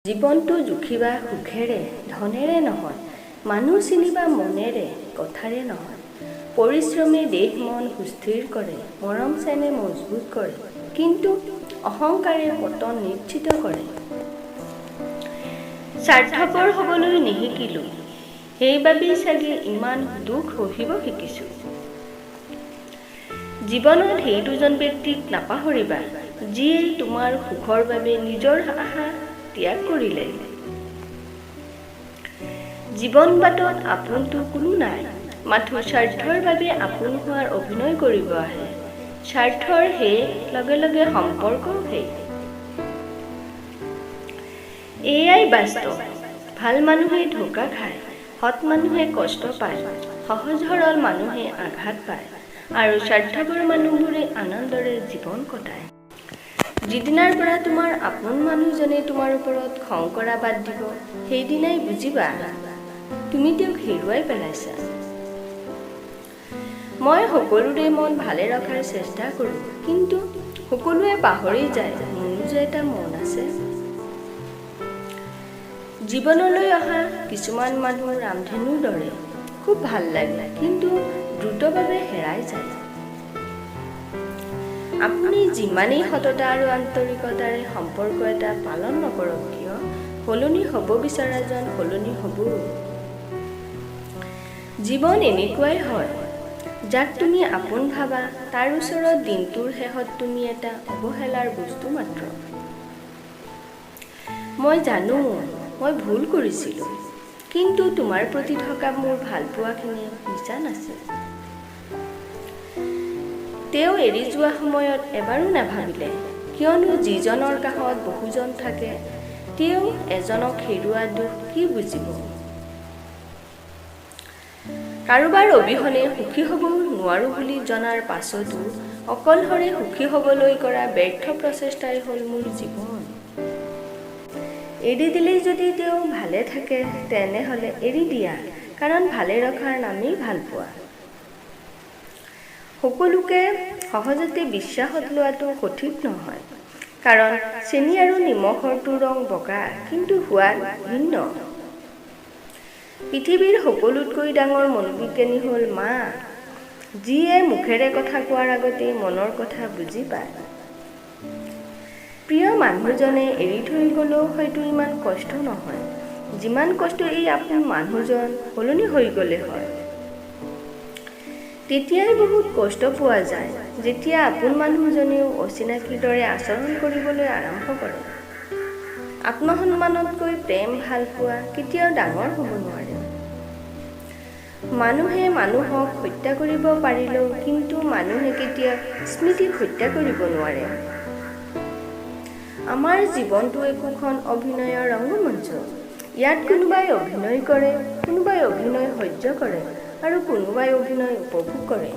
জীৱনটো জুখিবা সুখেৰে ধনেৰে নহয়, মানুহ চিনিবা মনেৰে কথাৰে নহয়। পৰিশ্ৰমে দেহ মন সুস্থিৰ কৰে, মৰম চেনে মজবুত কৰে, কিন্তু অহংকাৰে পতন নিশ্চিত কৰে। স্বাৰ্থপৰ হ'বলৈ নিশিকিলোঁ, সেইবাবেই চাগে ইমান দুখ সহিব শিকিছোঁ। জীৱনত সেই দুজন ব্যক্তিক নাপাহৰিবা, যিয়ে তোমাৰ সুখৰ বাবে নিজৰ আশা ত্যাগ কৰিলে। জীৱন বাটত আপোনটো কোনো নাই, মাথো স্বাৰ্থৰ বাবে আপোন হোৱাৰ অভিনয় কৰিব আহে। স্বাৰ্থৰ হে লগে লগে সম্পৰ্কও হে। এয়াই বাস্তৱ, ভাল মানুহে ধোকা খায়, সৎ মানুহে কষ্ট পায়, সহজ সৰল মানুহে আঘাত পায়, আৰু স্বাৰ্থপৰ মানুহবোৰে আনন্দৰে জীৱন কটায়। যিদিনাৰ পৰা তোমাৰ আপোন মানুহজনে তোমাৰ ওপৰত খং কৰা বাদ দিব, সেইদিনাই বুজিবা তুমি তেওঁক হেৰুৱাই পেলাইছা। মই সকলোৰে মন ভালে ৰখাৰ চেষ্টা কৰোঁ, কিন্তু সকলোৱে পাহৰি যায় মোৰো যে এটা মন আছে। জীৱনলৈ অহা কিছুমান মানুহ ৰামধেনুৰ দৰে, খুব ভাল লাগে, কিন্তু দ্ৰুতভাৱে হেৰাই যায়। আপুনি যিমানেই সততা আৰু আন্তৰিকতাৰে সম্পৰ্ক এটা পালন নকৰক কিয়, সলনি হ'ব বিচৰাজন সলনি হ'বই। জীৱন এনেকুৱাই হয়, যাক তুমি আপোন ভাবা, তাৰ ওচৰত দিনটোৰ শেষত তুমি এটা অৱহেলাৰ বস্তু মাত্ৰ। মই জানো মই ভুল কৰিছিলোঁ, কিন্তু তোমাৰ প্ৰতি থকা মোৰ ভালপোৱাখিনি মিছা নাছিল। তেওঁ এৰি যোৱা সময়ত এবাৰো নাভাবিলে, কিয়নো যিজনৰ কাষত বহুজন থাকে, তেওঁ এজনক হেৰুৱা দুখ কি বুজিব। কাৰোবাৰ অবিহনে সুখী হ'ব নোৱাৰোঁ বুলি জনাৰ পাছতো অকলশৰে সুখী হ'বলৈ কৰা ব্যৰ্থ প্ৰচেষ্টাই হ'ল মোৰ জীৱন। এৰি দিলেই যদি তেওঁ ভালে থাকে, তেনেহ'লে এৰি দিয়া, কাৰণ ভালে ৰখাৰ নামেই ভাল পোৱা। সকলোকে সহজতে বিশ্বাসত লোৱাটো সঠিক নহয়, কাৰণ চেনি আৰু নিমখৰটো ৰং বগা, কিন্তু সোৱাদ ভিন্ন। পৃথিৱীৰ সকলোতকৈ ডাঙৰ মনোবিজ্ঞানী হ'ল মা, যিয়ে মুখেৰে কথা কোৱাৰ আগতেই মনৰ কথা বুজি পায়। প্ৰিয় মানুহজনে এৰি থৈ গ'লেও হয়তো ইমান কষ্ট নহয়, যিমান কষ্ট এই আপোন মানুহজন সলনি হৈ গ'লে হয়। তেতিয়াই বহুত কষ্ট পোৱা যায়, যেতিয়া আপোন মানুহজনেও অচিনাকিৰ দৰে আচৰণ কৰিবলৈ আৰম্ভ কৰে। আত্মসন্মানতকৈ প্ৰেম ভাল পোৱা কেতিয়াও ডাঙৰ হ'ব নোৱাৰে। মানুহে মানুহক হত্যা কৰিব পাৰিলেও কিন্তু মানুহে কেতিয়াও স্মৃতিক হত্যা কৰিব নোৱাৰে। আমাৰ জীৱনটো একোখন অভিনয়ৰ ৰংগমঞ্চ। ইয়াত কোনোবাই অভিনয় কৰে, কোনোবাই অভিনয় সহ্য কৰে, আৰু কোনোবাই অভিনয় উপভোগ কৰে।